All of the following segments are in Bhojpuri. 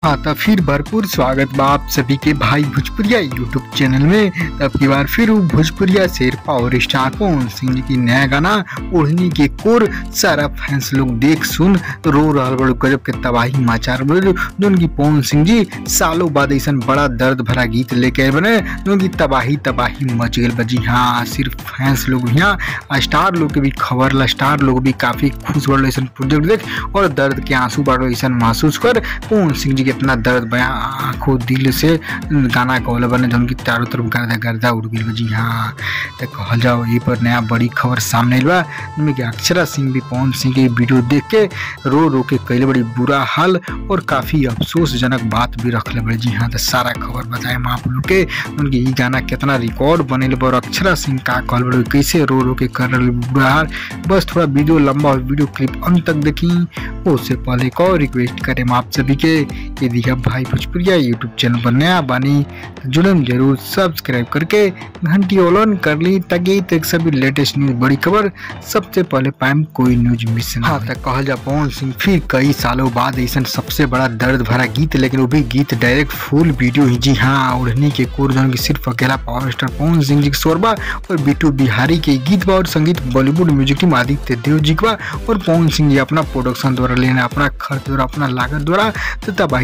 हाँ तो फिर भरपूर स्वागत बा आप सभी के भाई भोजपुरिया यूट्यूब चैनल में। तब की बार फिर भोजपुरिया शेरपा और स्टार पवन सिंह जी की नया गाना ओढ़नी के कोर सारा फैंस लोग देख सुन रो रहल बड़ो, गजब के तबाही मचा रहे जो उनकी पवन सिंह जी सालों बाद ऐसा बड़ा दर्द भरा गीत लेके आए बने जो उनकी तबाही मच गई बजी। हाँ सिर्फ फैंस लोग यहाँ स्टार लोग के भी खबर ला, स्टार लोग भी काफी खुश बड़ो ऐसा प्रोजेक्ट देख और दर्द के आंसू बाड़ो ऐसा महसूस कर पवन सिंह जी इतना दर्द बया आंखों दिल से गाना कहल बने जो उनकी चारों तरफ गर्दा उड़ गई। जी हाँ तो कहल जाओ ये पर नया बड़ी खबर सामने आइल बा जिसमें कि अक्षरा सिंह भी पवन सिंह के वीडियो देख के रो के कैले बड़ी बुरा हाल और काफी अफसोसजनक बात भी रखले बड़े। जी हाँ तो सारा खबर बताए आप लोग के उनके ये गाना कितना रिकॉर्ड बने और अक्षरा सिंह का कहल बड़े कैसे रो के कर रहे बुरा हाल। बस थोड़ा वीडियो लंबा वीडियो क्लिप अंत तक देखी। उससे पहले एक और रिक्वेस्ट करें आप सभी के यदि आप भाई भोजपुरिया यूट्यूब चैनल पर नया बानी जुड़म जरूर सब्सक्राइब करके घंटी ऑन कर ली ताकि तक सभी लेटेस्ट न्यूज बड़ी खबर सबसे पहले पाएम कोई न्यूज मिस ना। हाँ तक कहल जा पवन सिंह फिर कई सालों बाद ऐसा सबसे बड़ा दर्द भरा गीत, लेकिन वो भी गीत डायरेक्ट फुल वीडियो ही। जी हाँ ओढ़नी के कोर की सिर्फ अकेला पावर स्टार पवन सिंह जी के स्वर बा और बिट्टू बिहारी के गीत बा और संगीत बॉलीवुड म्यूजिक टीम आदित्य देव जी बा और पवन सिंह जी अपना प्रोडक्शन द्वारा लेना अपना खर्च द्वारा अपना लागत द्वारा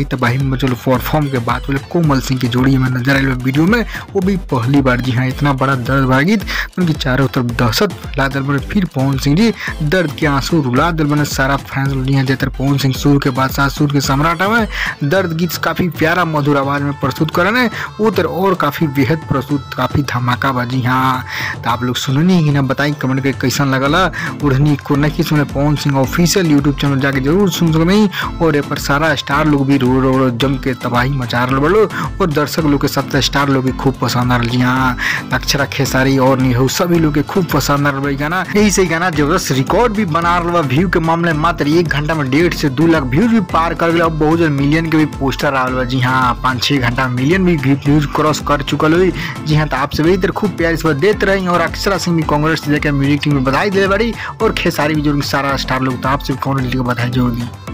तबाही में चलो परफॉर्म के बाद बोले कोमल सिंह की जोड़ी में नजर आए वीडियो में वो भी पहली बार। जी हाँ इतना बड़ा दर्द भरा गीत उनकी चारों तरफ दहशत फैला दल बने। फिर पवन सिंह जी दर्द के आंसू रुला दल बने सारा फैंस जैसे पवन सिंह सुर के बादशाह सुर के सम्राट में दर्द गीत काफी प्यारा मधुर आवाज में प्रस्तुत करने वो तर और काफी बेहद प्रस्तुत काफी धमाका बाजी। हाँ तो आप लोग सुननी कि ना बताई कमेंट के कैसन लगला उड़नी को नहीं सुने Pawan Singh official YouTube channel जाके जरूर सुन सकते और ये पर सारा स्टार लोग भी रो जम के तबाही मचा रहे बड़ो और दर्शक लोग के साथ स्टार लोग भी खूब पसंद आ रही। जी हाँ अक्षरा खेसारी और नहीं हो सभी लोग के खूब पसंद आ रहा गाना। यही से गाना जबरदस्त रिकॉर्ड भी बना रहा व्यू के मामले में मात्र 1 घंटा में 1.5 से 2 लाख व्यूज भी पार कर गया। बहुत मिलियन के भी पोस्टर आ रहा। जी हाँ 5-6 घंटा मिलियन भी व्यूज क्रॉस कर चुकल हुई। जी हाँ तो आप सभी इधर खूब प्यार इस बार देते रही और अक्षरा सिंह भी कांग्रेस देकर म्यूजिक टीम में बधाई दे बड़ी और खेसारी भी जो सारा स्टार लोग तो आपसे कांग्रेस बधाई जोड़ दी।